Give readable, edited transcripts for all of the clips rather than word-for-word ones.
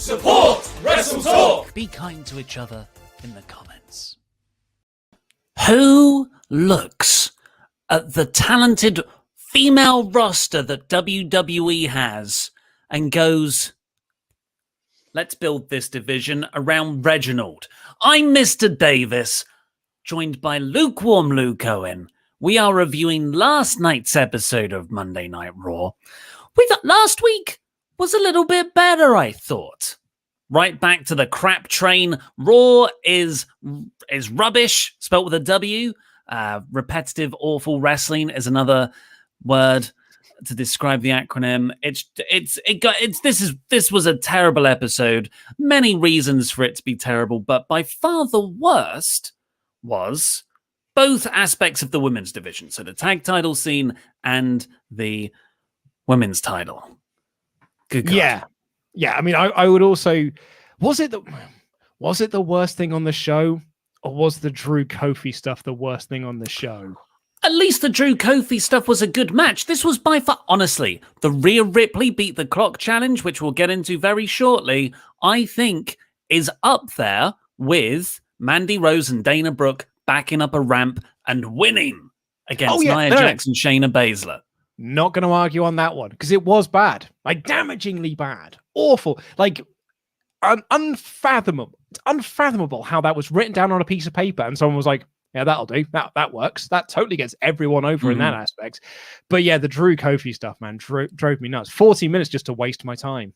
Support WrestleTalk! Be kind to each other in the comments. Who looks at the talented female roster that WWE has and goes, let's build this division around Reginald? I'm Mr. Davis, joined by lukewarm Luke Owen. We are reviewing last night's episode of Monday Night Raw. We thought last week was a little bit better, I thought. Right back to the crap train. Raw is rubbish, spelt with a W. Repetitive, awful wrestling is another word to describe the acronym. This was a terrible episode. Many reasons for it to be terrible, but by far the worst was both aspects of the women's division. So the tag title scene and the women's title. Good God. Yeah. I mean, I would also. Was it the worst thing on the show, or was the Drew Kofi stuff the worst thing on the show? At least the Drew Kofi stuff was a good match. This was by far, honestly, the Rhea Ripley beat the clock challenge, which we'll get into very shortly, I think is up there with Mandy Rose and Dana Brooke backing up a ramp and winning against Nia Jax and Shayna Baszler. Not going to argue on that one, because it was bad. Like, damagingly bad. Awful. Like, unfathomable. It's unfathomable how that was written down on a piece of paper and someone was like, yeah, that'll do. That works. That totally gets everyone over in that aspect. But yeah, the Drew Kofi stuff, man, drove me nuts. 40 minutes just to waste my time.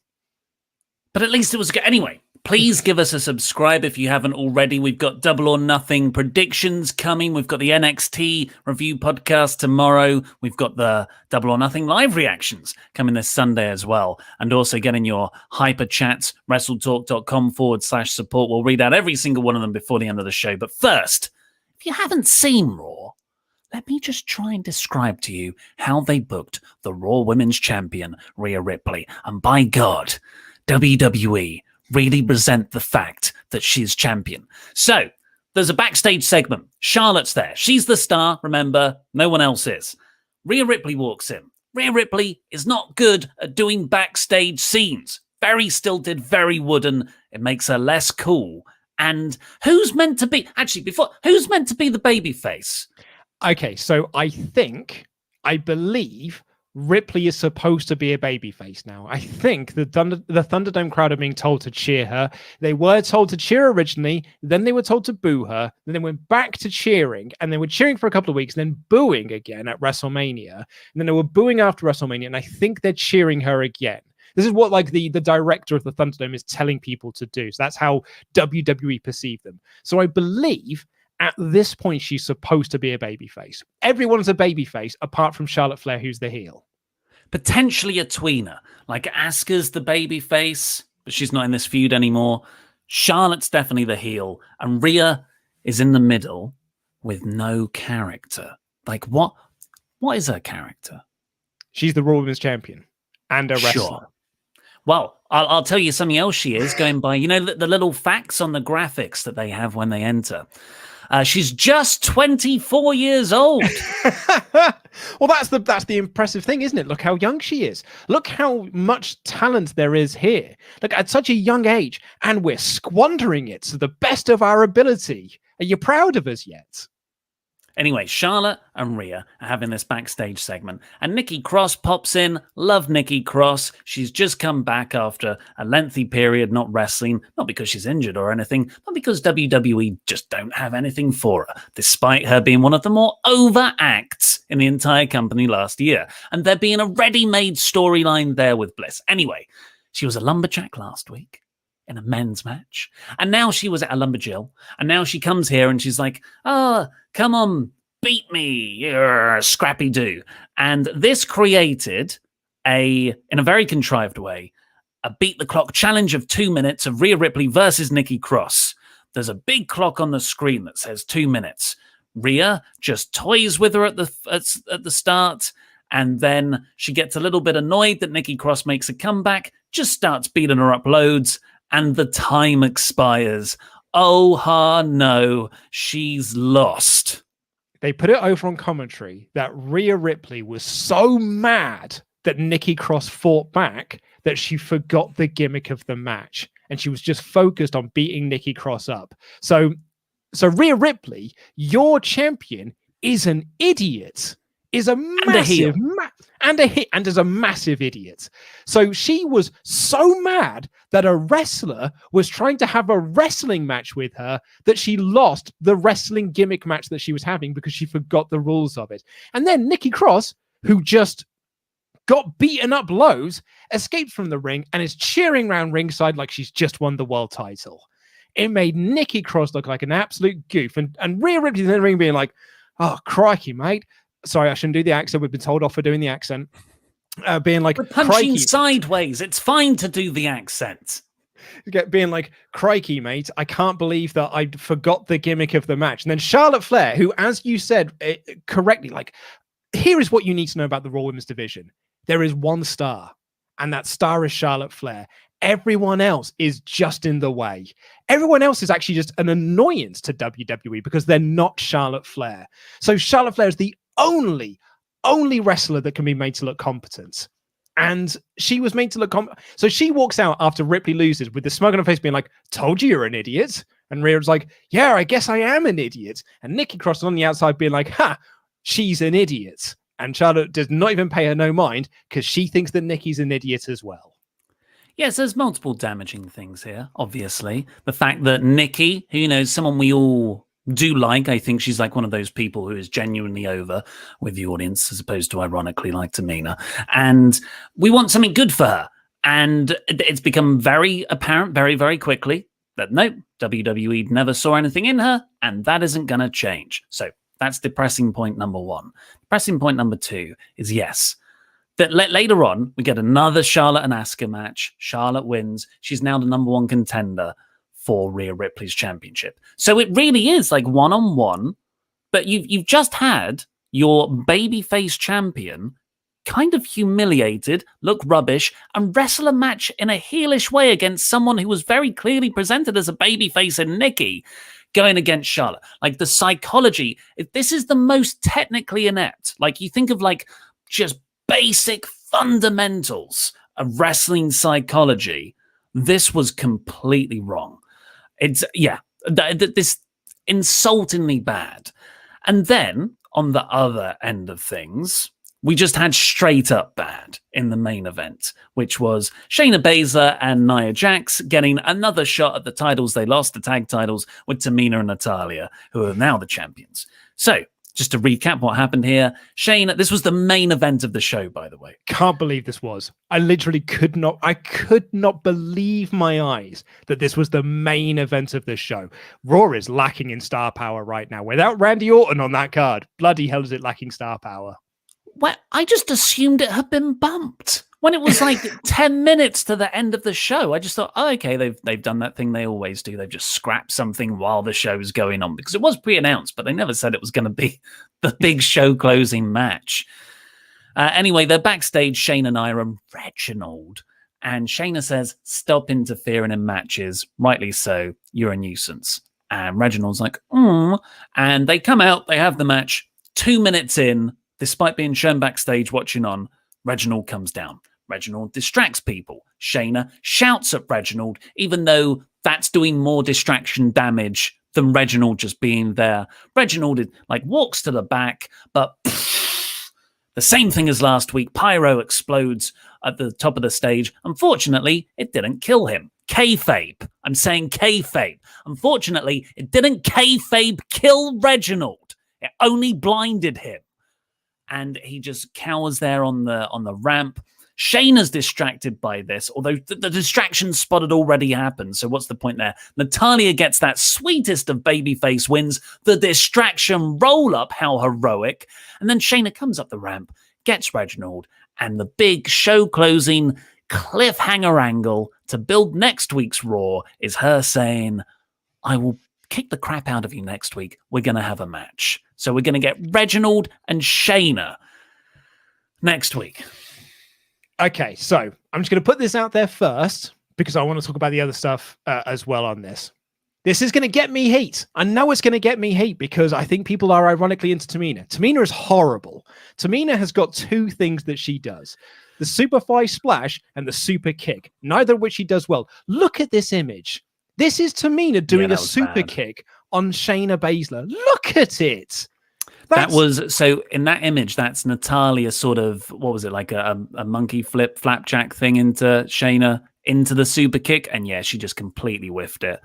But at least it was good. Anyway, please give us a subscribe if you haven't already. We've got Double or Nothing predictions coming. We've got the NXT review podcast tomorrow. We've got the Double or Nothing live reactions coming this Sunday as well. And also getting your Hyperchats, WrestleTalk.com/support. We'll read out every single one of them before the end of the show. But first, if you haven't seen Raw, let me just try and describe to you how they booked the Raw Women's Champion, Rhea Ripley. And by God, WWE really resent the fact that she's champion. So, there's a backstage segment. Charlotte's there. She's the star, remember. No one else is. Rhea Ripley walks in. Rhea Ripley is not good at doing backstage scenes. Very stilted, very wooden. It makes her less cool. And who's meant to be the babyface? Okay, so I believe Ripley is supposed to be a babyface now. I think the Thunderdome crowd are being told to cheer her. They were told to cheer originally, then they were told to boo her, then they went back to cheering, and they were cheering for a couple of weeks, and then booing again at WrestleMania, and then they were booing after WrestleMania, and I think they're cheering her again. This is what like the director of the Thunderdome is telling people to do. So that's how WWE perceive them. So I believe at this point she's supposed to be a babyface. Everyone's a babyface apart from Charlotte Flair, who's the heel. Potentially a tweener. Like Asuka's the babyface, but she's not in this feud anymore. Charlotte's definitely the heel. And Rhea is in the middle with no character. Like what is her character? She's the Raw Women's Champion and a wrestler. Sure. Well, I'll tell you something else she is, going by, the little facts on the graphics that they have when they enter. She's just 24 years old. Well, that's the impressive thing, isn't it? Look how young she is. Look how much talent there is here. Look, at such a young age, and we're squandering it to the best of our ability. Are you proud of us yet? Anyway, Charlotte and Rhea are having this backstage segment, and Nikki Cross pops in. Love Nikki Cross. She's just come back after a lengthy period not wrestling, not because she's injured or anything, but because WWE just don't have anything for her, despite her being one of the more over acts in the entire company last year, and there being a ready-made storyline there with Bliss. Anyway, she was a lumberjack last week in a men's match, and now she was at a lumberjill, and now she comes here and she's like, come on, beat me, you're scrappy do. And this created in a very contrived way, a beat the clock challenge of 2 minutes of Rhea Ripley versus Nikki Cross. There's a big clock on the screen that says 2 minutes. Rhea just toys with her at the start, and then she gets a little bit annoyed that Nikki Cross makes a comeback, just starts beating her up loads, and the time expires. Oh, no, she's lost. They put it over on commentary that Rhea Ripley was so mad that Nikki Cross fought back that she forgot the gimmick of the match. and she was just focused on beating Nikki Cross up. So Rhea Ripley, your champion, is an idiot. Is a massive and is a massive idiot. So she was so mad that a wrestler was trying to have a wrestling match with her that she lost the wrestling gimmick match that she was having because she forgot the rules of it. And then Nikki Cross, who just got beaten up loads, escaped from the ring and is cheering around ringside like she's just won the world title. It made Nikki Cross look like an absolute goof. And Rhea Ripley in the ring being like, oh, crikey, mate. Sorry, I shouldn't do the accent. We've been told off for doing the accent. Being like, we're punching sideways. It's fine to do the accent. Being like, crikey, mate, I can't believe that I forgot the gimmick of the match. And then Charlotte Flair, who, as you said correctly, like, here is what you need to know about the Raw Women's division. There is one star, and that star is Charlotte Flair. Everyone else is just in the way. Everyone else is actually just an annoyance to WWE because they're not Charlotte Flair. So Charlotte Flair is the only wrestler that can be made to look competent. And she was made to look so she walks out after Ripley loses with the smug on her face being like, told you you're an idiot. And Rhea's like, yeah, I guess I am an idiot. And Nikki Cross on the outside being like, ha, she's an idiot. And Charlotte does not even pay her no mind because she thinks that Nikki's an idiot as well. Yes, there's multiple damaging things here, obviously. The fact that Nikki, who, you know, is someone we all do like, I think she's like one of those people who is genuinely over with the audience, as opposed to ironically like Tamina. And we want something good for her. And it's become very apparent very, very quickly that nope, WWE never saw anything in her, and that isn't going to change. So that's depressing point number one. Depressing point number two is, yes, that later on, we get another Charlotte and Asuka match. Charlotte wins. She's now the number one contender for Rhea Ripley's championship. So it really is like one-on-one, but you've just had your babyface champion kind of humiliated, look rubbish, and wrestle a match in a heelish way against someone who was very clearly presented as a babyface in Nikki, going against Charlotte. Like the psychology, this is the most technically inept. Like you think of like just basic fundamentals of wrestling psychology. This was completely wrong. It's, yeah, this insultingly bad. And then on the other end of things, we just had straight up bad in the main event, which was Shayna Baszler and Nia Jax getting another shot at the titles. They lost the tag titles with Tamina and Natalya, who are now the champions. So just to recap what happened here, Shayna, this was the main event of the show, by the way. Can't believe this was. I literally could not believe my eyes that this was the main event of the show. Raw is lacking in star power right now. Without Randy Orton on that card, bloody hell is it lacking star power. Well, I just assumed it had been bumped. When it was like 10 minutes to the end of the show, I just thought, oh, okay, they've done that thing they always do. They've just scrapped something while the show's going on, because it was pre-announced, but they never said it was going to be the big show closing match. Anyway, they're backstage, Shayna and Nia and Reginald, and Shayna says, stop interfering in matches. Rightly so, you're a nuisance. And Reginald's like, and they come out, they have the match. 2 minutes in, despite being shown backstage watching on, Reginald comes down. Reginald distracts people. Shayna shouts at Reginald, even though that's doing more distraction damage than Reginald just being there. Reginald walks to the back, but the same thing as last week. Pyro explodes at the top of the stage. Unfortunately, it didn't kill him. Kayfabe. I'm saying kayfabe. Unfortunately, it didn't kayfabe kill Reginald. It only blinded him. And he just cowers there on the ramp. Shayna's distracted by this, although the distraction spot had already happened. So what's the point there? Natalya gets that sweetest of babyface wins, the distraction roll-up, how heroic. And then Shayna comes up the ramp, gets Reginald, and the big show-closing cliffhanger angle to build next week's Raw is her saying, I will kick the crap out of you next week. We're going to have a match. So we're going to get Reginald and Shayna next week. Okay, so I'm just going to put this out there first because I want to talk about the other stuff as well on this. This is going to get me heat. I know it's going to get me heat because I think people are ironically into Tamina. Tamina is horrible. Tamina has got two things that she does. the Superfly Splash and the Super Kick, neither of which he does well. Look at this image. This is Tamina doing a super kick on Shayna Baszler. Look at it. That was, so in that image, that's Natalya sort of, what was it, like a monkey flapjack thing into Shayna, into the super kick. And yeah, she just completely whiffed it.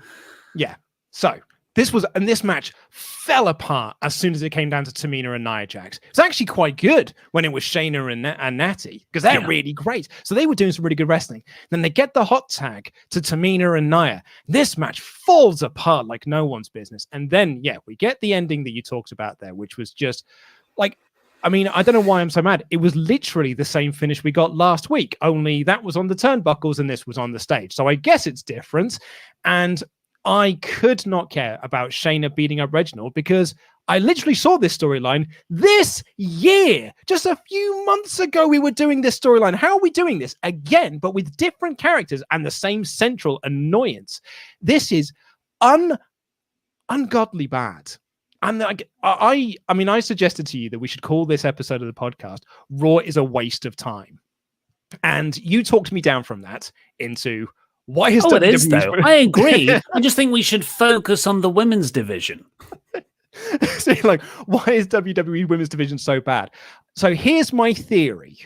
Yeah. So this match fell apart as soon as it came down to Tamina and Nia Jax. It's actually quite good when it was Shayna and Natty, because they're really great. So they were doing some really good wrestling. Then they get the hot tag to Tamina and Nia. This match falls apart like no one's business. And then, we get the ending that you talked about there, which was just like, I mean, I don't know why I'm so mad. It was literally the same finish we got last week, only that was on the turnbuckles and this was on the stage. So I guess it's different. And I could not care about Shayna beating up Reginald because I literally saw this storyline this year. Just a few months ago, we were doing this storyline. How are we doing this again, but with different characters and the same central annoyance? This is ungodly bad. And I mean, I suggested to you that we should call this episode of the podcast Raw is a Waste of Time. And you talked me down from that into... Why is it is, though. I agree. I just think we should focus on the women's division. So, like, why is WWE women's division so bad? So here's my theory.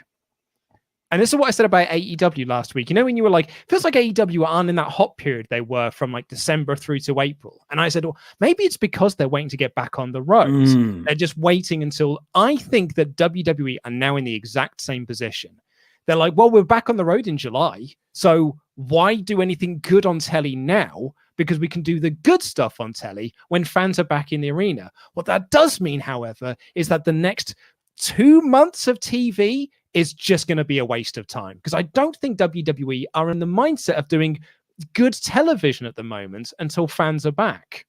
And this is what I said about AEW last week. You know, when you were like, feels like AEW aren't in that hot period they were from like December through to April. And I said, well, maybe it's because they're waiting to get back on the road. They're just waiting until... I think that WWE are now in the exact same position. They're like, well, we're back on the road in July. So why do anything good on telly now? Because we can do the good stuff on telly when fans are back in the arena. What that does mean, however, is that the next 2 months of TV is just going to be a waste of time. Because I don't think WWE are in the mindset of doing good television at the moment until fans are back.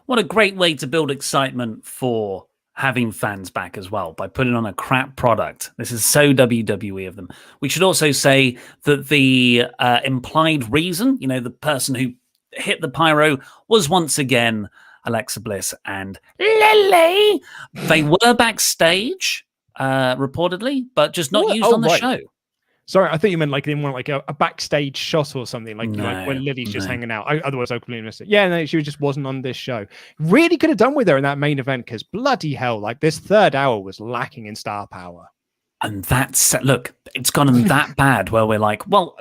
What a great way to build excitement for having fans back as well, by putting on a crap product. This is so WWE of them. We should also say that the implied reason, the person who hit the pyro was once again Alexa Bliss and Lily. They were backstage, reportedly, but just not used on the show. Sorry, I think you meant like they want like a backstage shot or something, like when Lily's just hanging out. Otherwise, I completely missed it. Yeah, no, she just wasn't on this show. Really could have done with her in that main event because bloody hell, like this third hour was lacking in star power. And look, it's gotten that bad where we're like, well,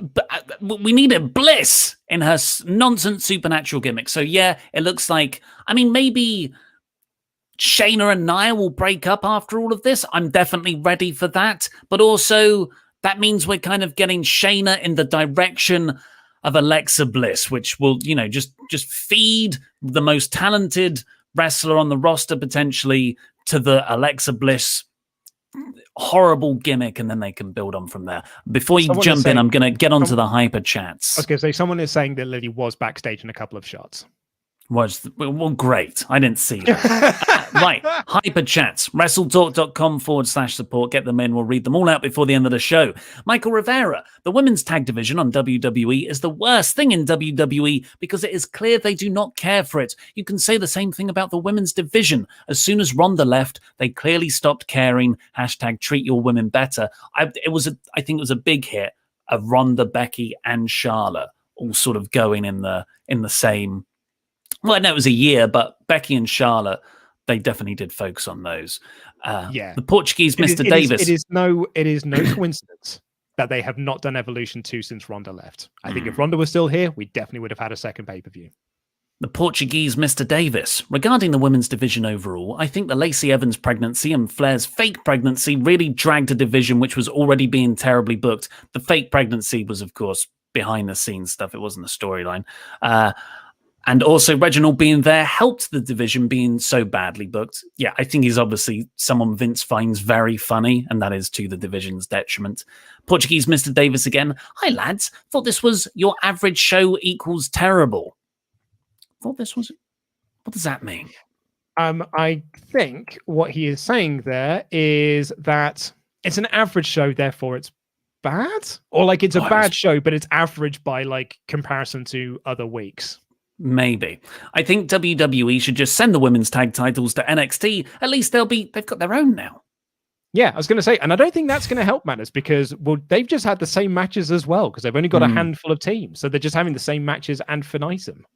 we needed Bliss in her nonsense supernatural gimmick. So yeah, it looks like, I mean, maybe Shayna and Nia will break up after all of this. I'm definitely ready for that. But also, that means we're kind of getting Shayna in the direction of Alexa Bliss, which will, just feed the most talented wrestler on the roster potentially to the Alexa Bliss horrible gimmick, and then they can build on from there. Before you jump in, I'm going to get onto the Hyperchats. I was going to say, someone is saying that Lily was backstage in a couple of shots. Well, great. I didn't see that. Right. Hyperchats. WrestleTalk.com/support. Get them in. We'll read them all out before the end of the show. Michael Rivera. The women's tag division on WWE is the worst thing in WWE because it is clear they do not care for it. You can say the same thing about the women's division. As soon as Ronda left, they clearly stopped caring. #treat your women better. I think it was a big hit of Ronda, Becky, and Charlotte all sort of going in the same... Well, I know it was a year, but Becky and Charlotte, they definitely did focus on those. The Portuguese Mr. Davis. It is no coincidence that they have not done Evolution 2 since Ronda left. I think if Ronda was still here, we definitely would have had a second pay-per-view. The Portuguese Mr. Davis. Regarding the women's division overall, I think the Lacey Evans pregnancy and Flair's fake pregnancy really dragged a division which was already being terribly booked. The fake pregnancy was, of course, behind-the-scenes stuff. It wasn't a storyline. And also Reginald being there helped the division being so badly booked. Yeah, I think he's obviously someone Vince finds very funny, and that is to the division's detriment. Portuguese Mr. Davis again. Hi, lads. Thought this was your average show equals terrible. Thought this was... What does that mean? I think what he is saying there is that it's an average show, therefore it's bad? Or like it's a bad show, but it's average by like comparison to other weeks. Maybe. I think WWE should just send the women's tag titles to NXT. At least they've got their own now. Yeah, I was going to say, and I don't think that's going to help matters because, well, they've just had the same matches as well because they've only got a handful of teams. So they're just having the same matches and finite them.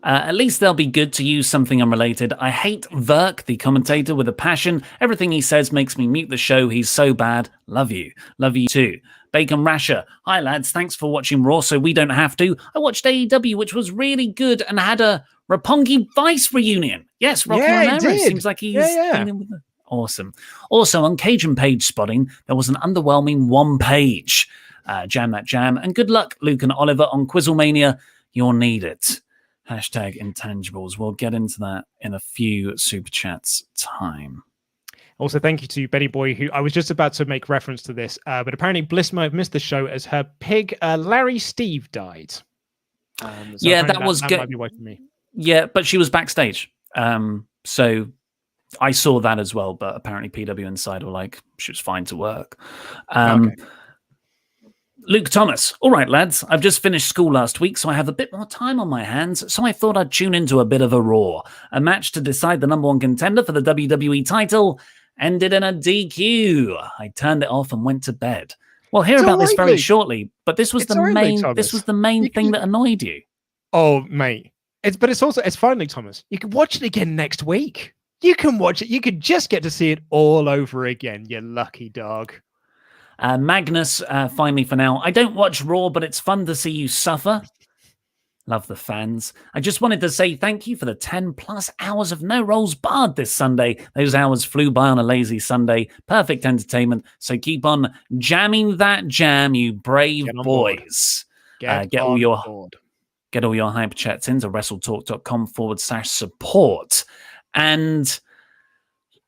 At least they'll be good to use something unrelated. I hate Verk, the commentator, with a passion. Everything he says makes me mute the show. He's so bad. Love you. Love you too. Bacon Rasher. Hi, lads. Thanks for watching Raw so we don't have to. I watched AEW, which was really good and had a Roppongi Vice reunion. Yes, Rocky Romero. Seems like he's... Awesome. Also, on Cajun page spotting, there was an underwhelming one page. Jam that jam. And good luck, Luke and Oliver, on QuizzleMania. You'll need it. Hashtag intangibles. We'll get into that in a few super chats time. Also, thank you to Betty Boy, who I was just about to make reference to this, but apparently Bliss might have missed the show as her pig, Larry Steve, died. That was good. Might be waiting for me. Yeah, but she was backstage. So I saw that as well, but apparently PW Inside were like, she was fine to work. Okay. Luke Thomas. All right, lads, I've just finished school last week, so I have a bit more time on my hands, so I thought I'd tune into a bit of a Raw. A match to decide the number one contender for the WWE title ended in a DQ. I turned it off and went to bed. We'll hear about this very shortly, but this was the main thing that annoyed you. Oh, mate. It's finally, Thomas. You can watch it again next week. You can watch it. You could just get to see it all over again, you lucky dog. Magnus, finally for now. I don't watch Raw, but it's fun to see you suffer. Love the fans. I just wanted to say thank you for the 10 plus hours of No Rolls Barred this Sunday. Those hours flew by on a lazy Sunday. Perfect entertainment. So keep on jamming that jam, you brave boys. Get all your hyperchats into WrestleTalk.com/support. And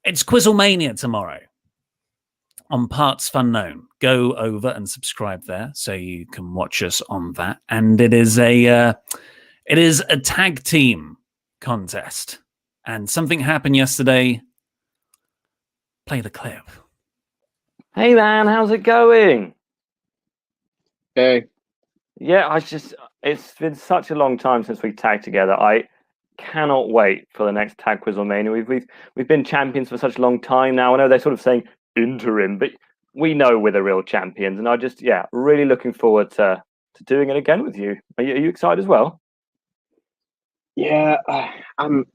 it's QuizzleMania tomorrow on partsFUNknown. Go over and subscribe there so you can watch us on that. And it is a tag team contest. And something happened yesterday. Play the clip. Hey man, how's it going? Hey. Yeah, it's been such a long time since we tagged together. I cannot wait for the next Tag QuizzleMania. We've been champions for such a long time now. I know they're sort of saying interim, but we know we're the real champions, and I just really looking forward to doing it again with you. Are you excited as well? Yeah, I'm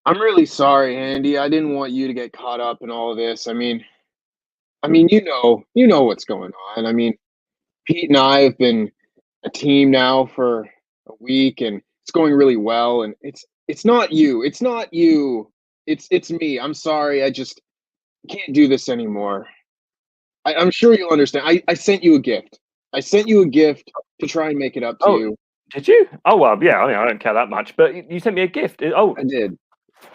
really sorry, Andy. I didn't want you to get caught up in all of this. I mean, you know what's going on. I mean, Pete and I have been a team now for a week, and it's going really well. And it's not you. It's not you. It's me. I'm sorry. I just can't do this anymore. I'm sure you'll understand. I sent you a gift. I sent you a gift to try and make it up to you. Did you? Oh, well, yeah. I mean, I don't care that much, but you sent me a gift. Oh, I did.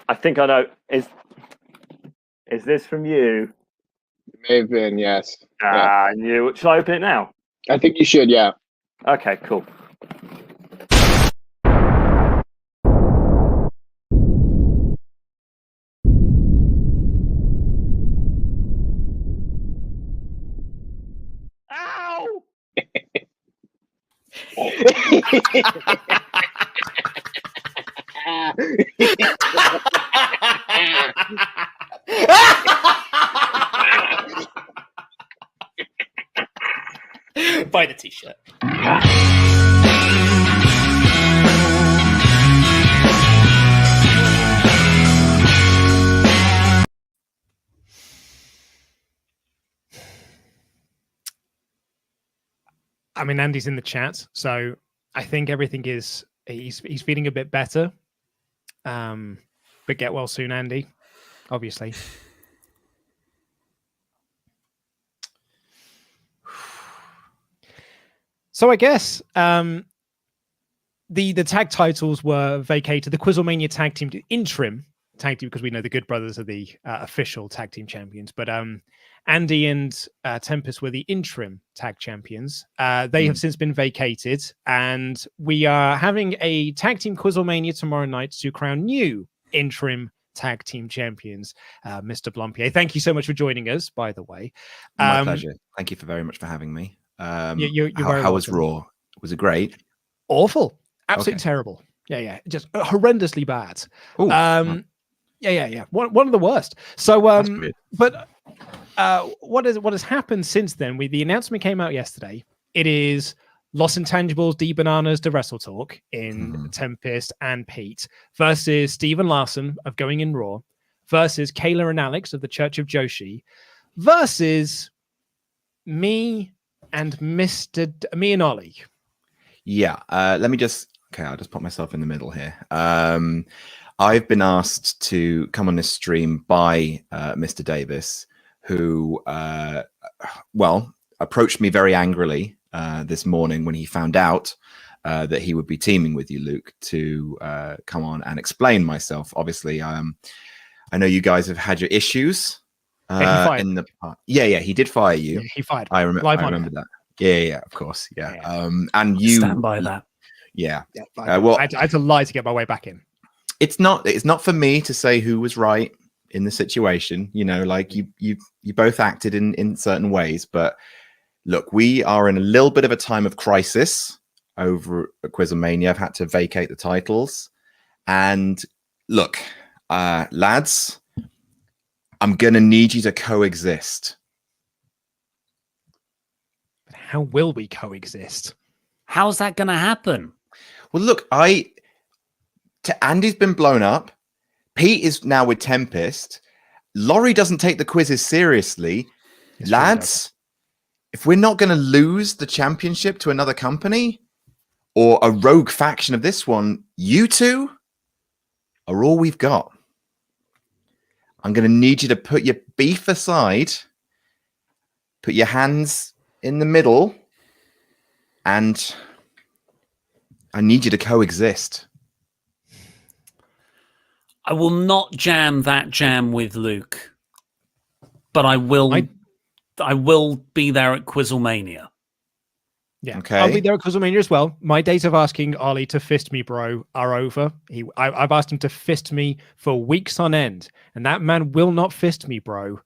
I think I know. Is this from you? It may have been, yes. I knew. Shall I open it now? I think you should, yeah. Okay, cool. Ow! Buy the t-shirt. I mean, Andy's in the chat, so I think everything is he's feeling a bit better. But get well soon, Andy. Obviously. So I guess the tag titles were vacated. The QuizzleMania tag team, interim tag team, because we know the Good Brothers are the official tag team champions. But Andy and Tempest were the interim tag champions. They have since been vacated, and we are having a tag team QuizzleMania tomorrow night to crown new interim tag team champions. Mr. Blampied, thank you so much for joining us, by the way. My pleasure. Thank you very much for having me. You're how was Raw? Was it great? Awful. Absolutely terrible. Yeah. Just horrendously bad. Ooh, Yeah. One of the worst. So, but what has happened since then? The announcement came out yesterday. It is Los Intangibles, D Bananas to WrestleTalk in Tempest and Pete versus Steven Larson of Going in Raw versus Kayla and Alex of the Church of Joshi versus me and me and Ollie. Yeah. Let me I'll just put myself in the middle here. I've been asked to come on this stream by Mr. Davis, who, approached me very angrily this morning when he found out that he would be teaming with you, Luke, to come on and explain myself. Obviously, I know you guys have had your issues in the past. Yeah, he did fire you. Yeah, he fired. I remember that. Yeah, of course. Yeah. And you stand by that. Yeah. I had to lie to get my way back in. It's not for me to say who was right in the situation. You know, like you both acted in certain ways, but look, we are in a little bit of a time of crisis over at QuizzleMania. I've had to vacate the titles, and look, lads, I'm gonna need you to coexist. But how will we coexist? How's that going to happen? Well, look, Andy's been blown up. Pete is now with Tempest. Laurie doesn't take the quizzes seriously. It's Lads, if we're not going to lose the championship to another company or a rogue faction of this one, you two are all we've got. I'm going to need you to put your beef aside, put your hands in the middle, and I need you to coexist. I will not jam that jam with Luke, but I will be there at QuizzleMania. Yeah, okay. I'll be there at QuizzleMania as well. My days of asking Ollie to fist me, bro, are over. I've asked him to fist me for weeks on end, and that man will not fist me, bro.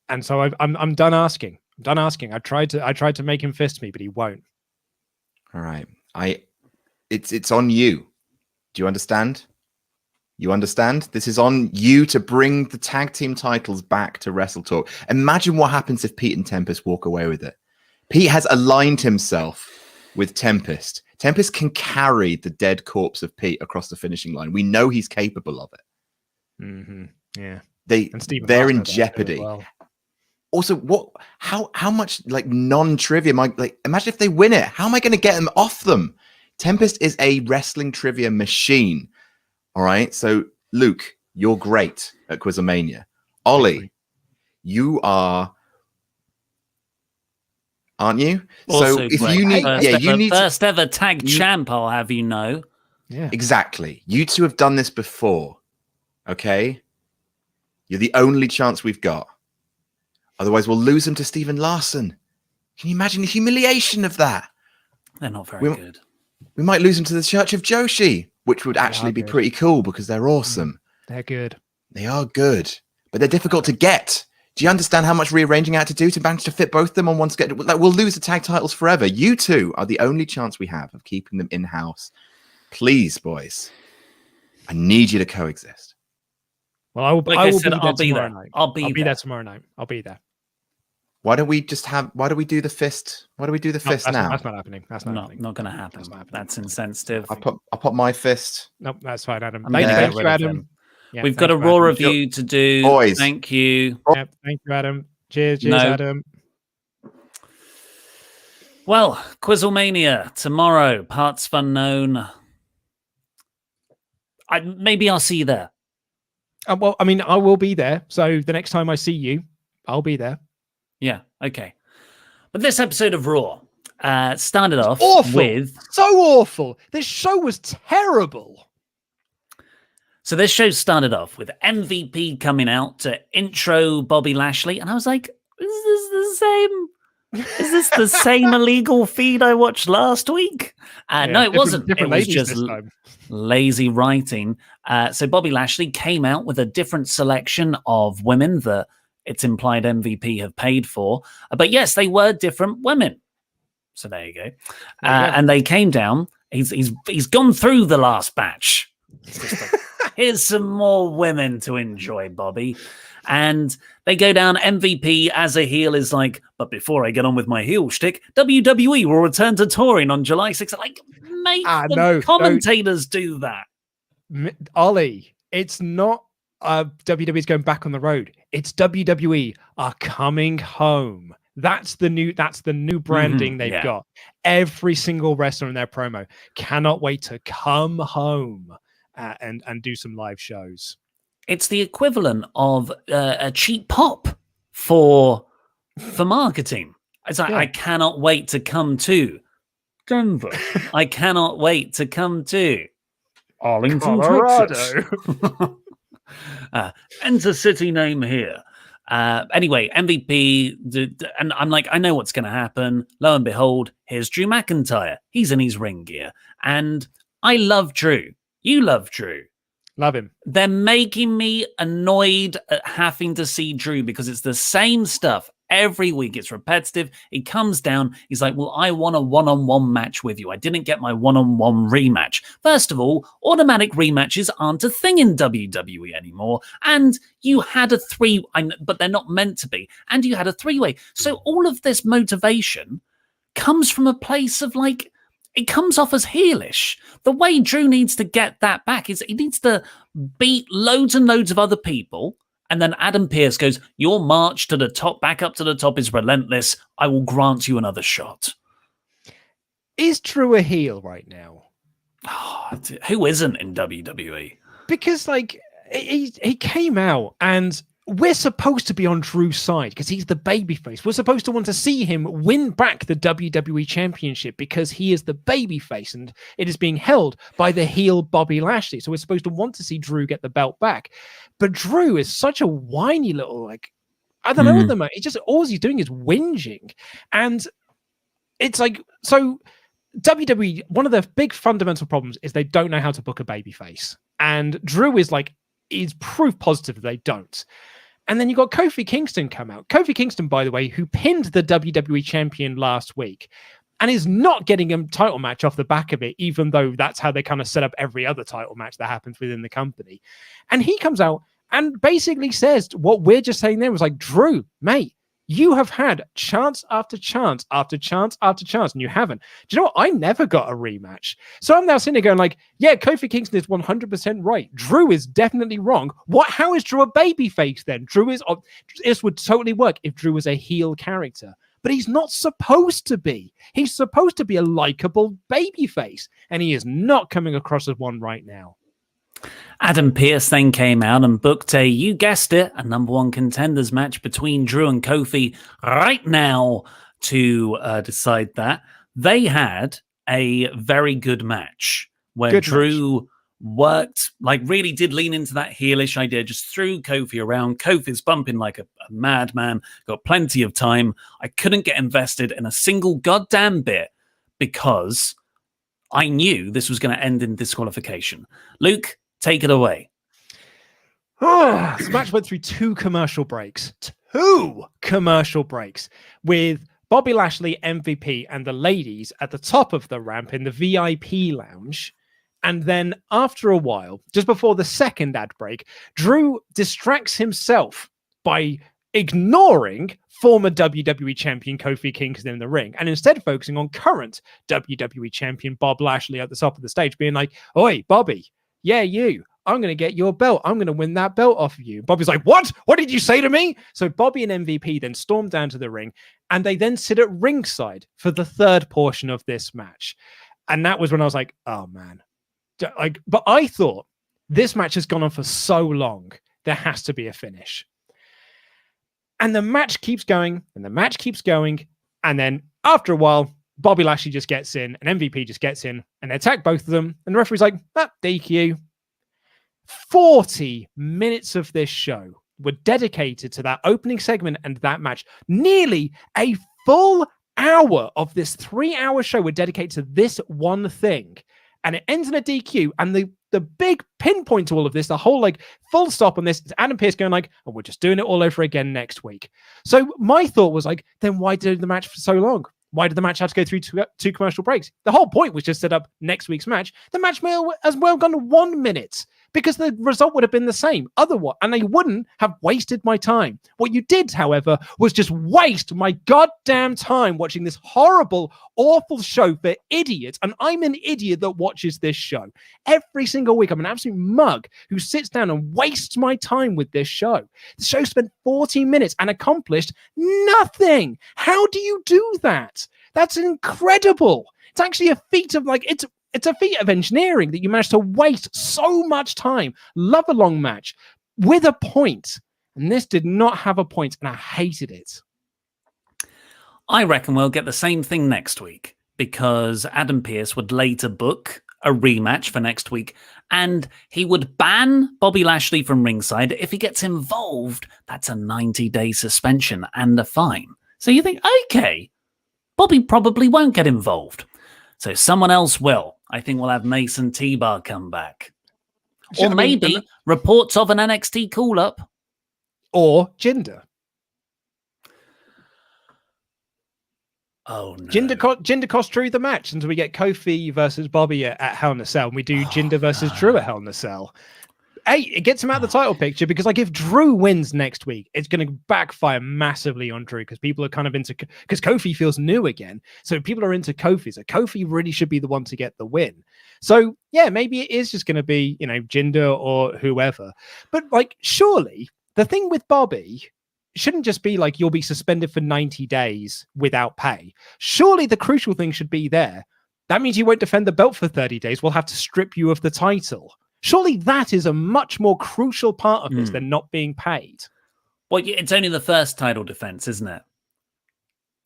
And so I'm done asking. I'm done asking. I tried to make him fist me, but he won't. All right. It's on you. Do you understand? You understand? This is on you to bring the tag team titles back to WrestleTalk. Imagine what happens if Pete and Tempest walk away with it. Pete has aligned himself with Tempest. Tempest can carry the dead corpse of Pete across the finishing line. We know he's capable of it. Mm-hmm. Yeah. They're in jeopardy. Well. Also, how much like non-trivia imagine if they win it. How am I going to get them off them? Tempest is a wrestling trivia machine. All right. So Luke, you're great at QuizzleMania. Ollie, you are, aren't you? Also so if great. you need, you need first ever tag champ, I'll have you know. Yeah. Exactly. You two have done this before. Okay. You're the only chance we've got. Otherwise, we'll lose them to Steven Larson. Can you imagine the humiliation of that? They're not very good. We might lose them to the Church of Joshi, which would actually be pretty cool because they're awesome. They're good. They are good, but they're difficult to get. Do you understand how much rearranging I had to do to manage to fit both of them on one schedule? Like, we'll lose the tag titles forever. You two are the only chance we have of keeping them in-house. Please, boys, I need you to coexist. Well, I'll be there. I'll be there tomorrow night. I'll be there. Why don't we do the fist? Why do we do the fist now? That's not happening. That's not happening. Not going to happen. That's insensitive. I'll put my fist. Nope, that's fine, Adam. Thank you, Adam. Yeah, we've got a Raw review to do. Boys. Thank you. Yeah, thank you, Adam. Cheers, Adam. Well, QuizzleMania tomorrow. partsFUNknown. Maybe I'll see you there. Well, I mean, I will be there. So the next time I see you, I'll be there. Yeah, okay. But this episode of Raw started off with... So awful. This show was terrible. So this show started off with MVP coming out to intro Bobby Lashley. And I was like, is this the same? Is this the same illegal feed I watched last week? No, it wasn't. It was just lazy writing. So Bobby Lashley came out with a different selection of women that it's implied MVP have paid for. But yes, they were different women. So there you go. And they came down. He's gone through the last batch. Here's some more women to enjoy, Bobby. And they go down. MVP as a heel is like, but before I get on with my heel shtick, WWE will return to touring on July 6th. Like, make the commentators do that. Ollie, it's not WWE's going back on the road. It's WWE are coming home. That's the new branding they've got. Every single wrestler in their promo cannot wait to come home and do some live shows. It's the equivalent of a cheap pop for marketing. It's like, I cannot wait to come to Denver. I cannot wait to come to Arlington, Colorado. Enter city name here. Anyway, MVP, and I'm like, I know what's going to happen. Lo and behold, here's Drew McIntyre. He's in his ring gear. And I love Drew. You love Drew. Love him. They're making me annoyed at having to see Drew because it's the same stuff every week. It's repetitive. He comes down. He's like, well, I want a one-on-one match with you. I didn't get my one-on-one rematch. First of all, automatic rematches aren't a thing in WWE anymore. And you had a but they're not meant to be. And you had a three-way. So all of this motivation comes from a place of like, it comes off as heelish. The way Drew needs to get that back is he needs to beat loads and loads of other people. And then Adam Pearce goes, your march to the top, back up to the top is relentless. I will grant you another shot. Is Drew a heel right now? Oh, who isn't in WWE? Because like he came out and we're supposed to be on Drew's side because he's the babyface. We're supposed to want to see him win back the WWE Championship because he is the babyface and it is being held by the heel Bobby Lashley. So we're supposed to want to see Drew get the belt back. But Drew is such a whiny little, like, I don't know what the man. He just, all he's doing is whinging. And it's like, so WWE, one of the big fundamental problems is they don't know how to book a babyface. And Drew is proof positive that they don't. And then you got Kofi Kingston come out. Kofi Kingston, by the way, who pinned the WWE champion last week and is not getting a title match off the back of it, even though that's how they kind of set up every other title match that happens within the company. And he comes out and basically says what we're just saying there was like, Drew, mate, you have had chance after chance after chance after chance, and you haven't. Do you know what? I never got a rematch. So I'm now sitting there going like, yeah, Kofi Kingston is 100% right. Drew is definitely wrong. How is Drew a babyface then? This would totally work if Drew was a heel character. But he's not supposed to be. He's supposed to be a likable babyface, and he is not coming across as one right now. Adam Pearce then came out and booked you guessed it, a number one contenders match between Drew and Kofi right now to decide that. They had a very good match where Drew worked, like really did lean into that heelish idea, just threw Kofi around. Kofi's bumping like a madman, got plenty of time. I couldn't get invested in a single goddamn bit because I knew this was going to end in disqualification. Luke, take it away. This match went through two commercial breaks, with Bobby Lashley, MVP, and the ladies at the top of the ramp in the VIP lounge. And then after a while, just before the second ad break, Drew distracts himself by ignoring former WWE champion Kofi Kingston in the ring and instead focusing on current WWE champion Bob Lashley at the top of the stage, being like, oi, Bobby, yeah, you. I'm going to get your belt. I'm going to win that belt off of you. Bobby's like, what? What did you say to me? So Bobby and MVP then storm down to the ring and they then sit at ringside for the third portion of this match. And that was when I was like, oh man. But I thought this match has gone on for so long. There has to be a finish. And the match keeps going and the match keeps going. And then after a while, Bobby Lashley just gets in and MVP just gets in and they attack both of them. And the referee's like, DQ. 40 minutes of this show were dedicated to that opening segment and that match. Nearly a full hour of this 3-hour show were dedicated to this one thing. And it ends in a DQ. And the big pinpoint to all of this, the whole like full stop on this, is Adam Pearce going like, oh, we're just doing it all over again next week. So my thought was like, then why did the match for so long? Why did the match have to go through two commercial breaks? The whole point was just set up next week's match. The match may as well gone 1 minute. because the result would have been the same. Otherwise, and they wouldn't have wasted my time. What you did, however, was just waste my goddamn time watching this horrible, awful show for idiots. And I'm an idiot that watches this show. Every single week, I'm an absolute mug who sits down and wastes my time with this show. The show spent 40 minutes and accomplished nothing. How do you do that? That's incredible. It's actually a feat of it's a feat of engineering that you managed to waste so much time. Love a long match with a point. And this did not have a point, and I hated it. I reckon we'll get the same thing next week, because Adam Pearce would later book a rematch for next week, and he would ban Bobby Lashley from ringside. If he gets involved, that's a 90-day suspension and a fine. So you think, okay, Bobby probably won't get involved. So someone else will. I think we'll have Mason T-Bar come back. Or maybe reports of an NXT call-up. Or Jinder. Oh, no. Jinder cost Drew the match until we get Kofi versus Bobby at Hell in a Cell, and we do Jinder versus Drew at Hell in a Cell. Hey, it gets him out of the title picture, because if Drew wins next week, it's going to backfire massively on Drew, because people are kind of because Kofi feels new again. So people are into Kofi. So Kofi really should be the one to get the win. So yeah, maybe it is just going to be, Jinder or whoever. But surely the thing with Bobby shouldn't just be you'll be suspended for 90 days without pay. Surely the crucial thing should be there. That means you won't defend the belt for 30 days. We'll have to strip you of the title. Surely that is a much more crucial part of this than not being paid. Well, it's only the first title defense, isn't it?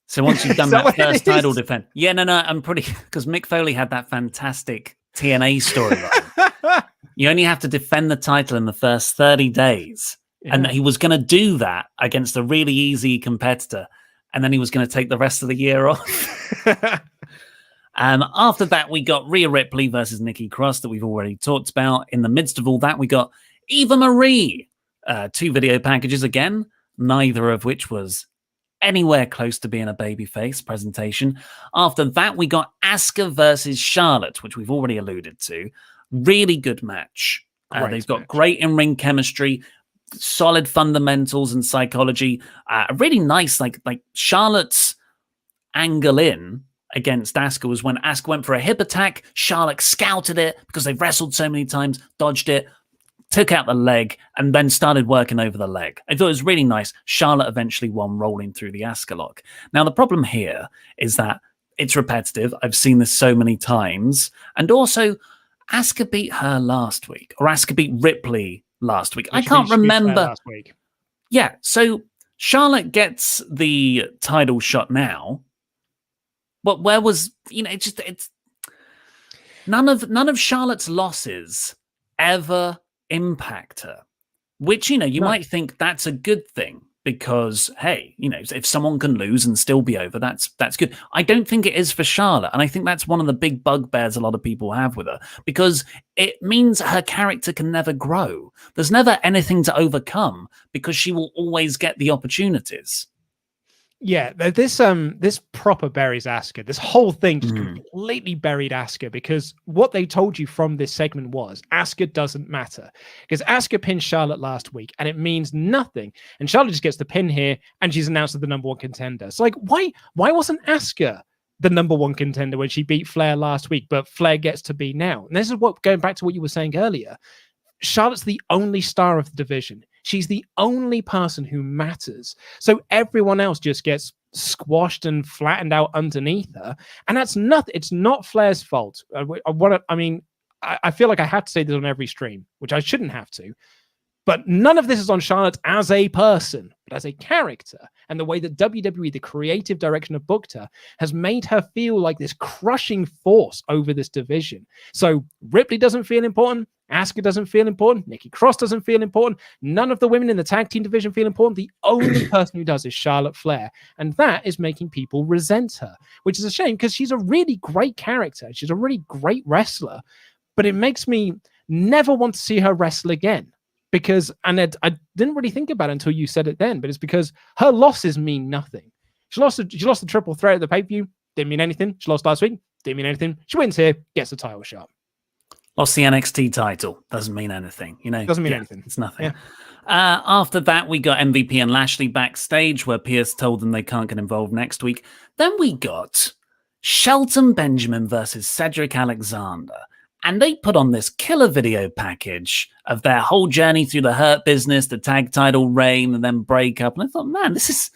So once you've done that first title defense, I'm pretty, because Mick Foley had that fantastic TNA storyline. You only have to defend the title in the first 30 days. Yeah. And he was going to do that against a really easy competitor. And then he was going to take the rest of the year off. After that, we got Rhea Ripley versus Nikki Cross that we've already talked about. In the midst of all that, we got Eva Marie. 2 video packages again, neither of which was anywhere close to being a babyface presentation. After that, we got Asuka versus Charlotte, which we've already alluded to. Really good match. They've got great in-ring chemistry, solid fundamentals and psychology. Really nice, like Charlotte's angle in against Asuka was when Asuka went for a hip attack. Charlotte scouted it because they've wrestled so many times, dodged it, took out the leg, and then started working over the leg. I thought it was really nice. Charlotte eventually won, rolling through the Asuka lock. Now, the problem here is that it's repetitive. I've seen this so many times. And also, Asuka beat her last week, or Asuka beat Ripley last week. I can't remember. Last week. Yeah, so Charlotte gets the title shot now. But where was, it's none of Charlotte's losses ever impact her, which, you might think that's a good thing because, hey, if someone can lose and still be over, that's good. I don't think it is for Charlotte. And I think that's one of the big bugbears a lot of people have with her, because it means her character can never grow. There's never anything to overcome because she will always get the opportunities. Yeah, this proper buries Asuka. This whole thing just completely buried Asuka, because what they told you from this segment was Asuka doesn't matter, because Asuka pinned Charlotte last week and it means nothing. And Charlotte just gets the pin here and she's announced as the number one contender. So why wasn't Asuka the number one contender when she beat Flair last week, but Flair gets to be now? And this is what, going back to what you were saying earlier, Charlotte's the only star of the division. She's the only person who matters. So everyone else just gets squashed and flattened out underneath her. And that's nothing. It's not Flair's fault. I feel like I have to say this on every stream, which I shouldn't have to. But none of this is on Charlotte as a person, but as a character. And the way that WWE, the creative direction of booked her, has made her feel like this crushing force over this division. So Ripley doesn't feel important. Asuka doesn't feel important. Nikki Cross doesn't feel important. None of the women in the tag team division feel important. The only person who does is Charlotte Flair. And that is making people resent her, which is a shame because she's a really great character. She's a really great wrestler. But it makes me never want to see her wrestle again. Because, and I didn't really think about it until you said it then, but it's because her losses mean nothing. She lost the triple threat at the pay-per-view, didn't mean anything. She lost last week, didn't mean anything. She wins here, gets the title shot. Lost the NXT title. Doesn't mean anything. Doesn't mean anything. It's nothing. Yeah. After that, we got MVP and Lashley backstage where Pierce told them they can't get involved next week. Then we got Shelton Benjamin versus Cedric Alexander. And they put on this killer video package of their whole journey through the Hurt Business, the tag title reign, and then breakup. And I thought, man, this is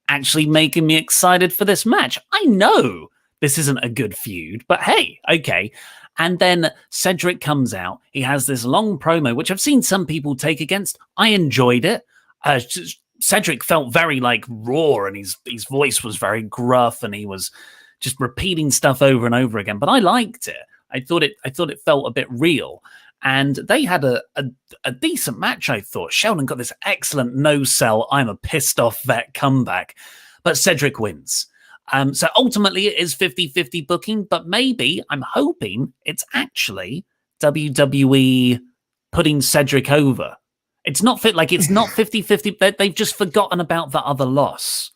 actually making me excited for this match. I know this isn't a good feud, but hey, okay. And then Cedric comes out. He has this long promo, which I've seen some people take against. I enjoyed it. Cedric felt very raw, and his voice was very gruff, and he was just repeating stuff over and over again. But I liked it. I thought it felt a bit real. And they had a decent match, I thought. Sheldon got this excellent no-sell, I'm a pissed-off vet comeback. But Cedric wins. So ultimately it is 50-50 booking, but maybe I'm hoping it's actually WWE putting Cedric over. It's not it's not 50-50. They've just forgotten about the other loss.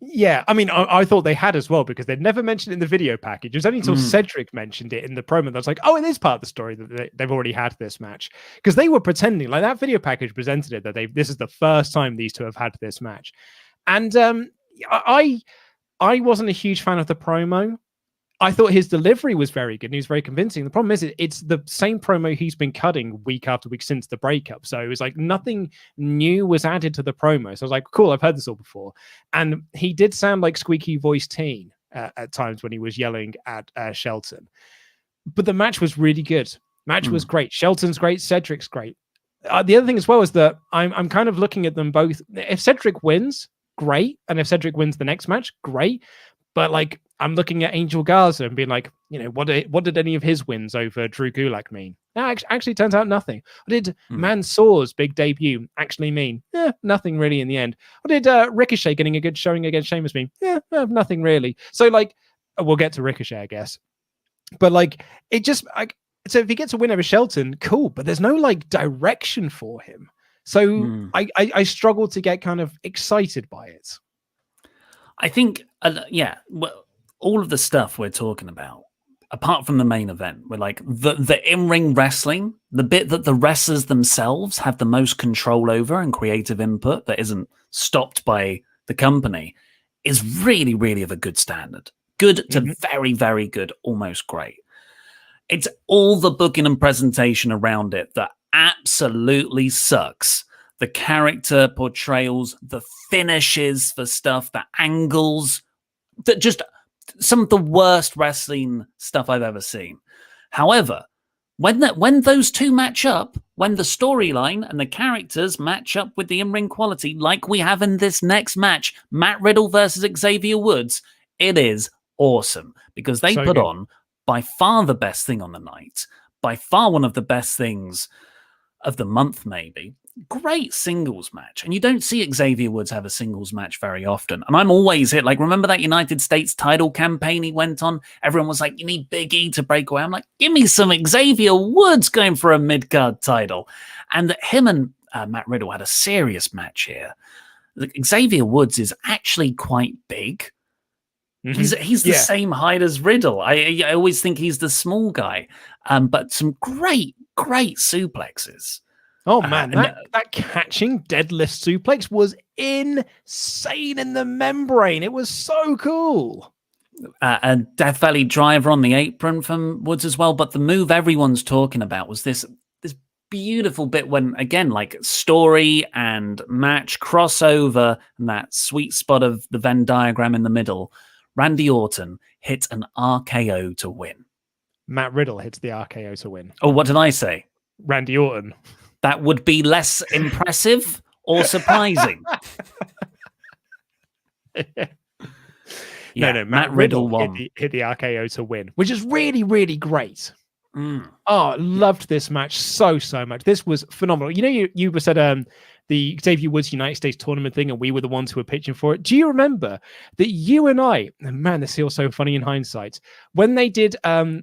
Yeah, I mean, I thought they had as well, because they'd never mentioned it in the video package. It was only until Cedric mentioned it in the promo that I was like, oh, it is part of the story that they've already had this match. Because they were pretending, that video package presented it, that this is the first time these two have had this match. And I wasn't a huge fan of the promo. I thought his delivery was very good and he was very convincing. The problem is it's the same promo he's been cutting week after week since the breakup. So it was nothing new was added to the promo. So I was like, cool, I've heard this all before. And he did sound like squeaky voice teen at times when he was yelling at Shelton. But the match was really good. Match was great. Shelton's great. Cedric's great. The other thing as well is that I'm kind of looking at them both. If Cedric wins, great. And if Cedric wins the next match, great. But I'm looking at Angel Garza and being like, what did any of his wins over Drew Gulak mean? Actually turns out nothing. What did Mansoor's big debut actually mean? Nothing really in the end. What did Ricochet getting a good showing against Sheamus mean? Nothing really. So we'll get to Ricochet, I guess. But it just so if he gets a win over Shelton, cool. But there's no direction for him. So I struggle to get kind of excited by it. I think, all of the stuff we're talking about, apart from the main event, we're the in-ring wrestling, the bit that the wrestlers themselves have the most control over and creative input that isn't stopped by the company, is really, really of a good standard. Good to very, very good, almost great. It's all the booking and presentation around it that absolutely sucks. The character portrayals, the finishes for stuff, the angles, that just some of the worst wrestling stuff I've ever seen. However, when those two match up, when the storyline and the characters match up with the in-ring quality, like we have in this next match, Matt Riddle versus Xavier Woods, it is awesome because they put on by far the best thing on the night, by far one of the best things of the month, maybe. Great singles match. And you don't see Xavier Woods have a singles match very often. And I'm always hit, remember that United States title campaign he went on? Everyone was like, you need Big E to break away. I'm like, give me some Xavier Woods going for a mid-card title. And him and Matt Riddle had a serious match here. Xavier Woods is actually quite big. He's the same height as Riddle. I always think he's the small guy. But some great suplexes. Oh man, that catching deadlift suplex was insane in the membrane. It was so cool. A Death Valley driver on the apron from Woods as well. But the move everyone's talking about was this beautiful bit when, again, story and match crossover and that sweet spot of the Venn diagram in the middle. Randy Orton hits an RKO to win. Matt Riddle hits the RKO to win. Oh, what did I say? Randy Orton. That would be less impressive or surprising. No, Matt Riddle won. Hit the RKO to win, which is really, really great. Oh, loved this match so much. This was phenomenal. You said the Xavier Woods United States tournament thing, and we were the ones who were pitching for it. Do you remember that you and I, and man, this feels so funny in hindsight, when they did a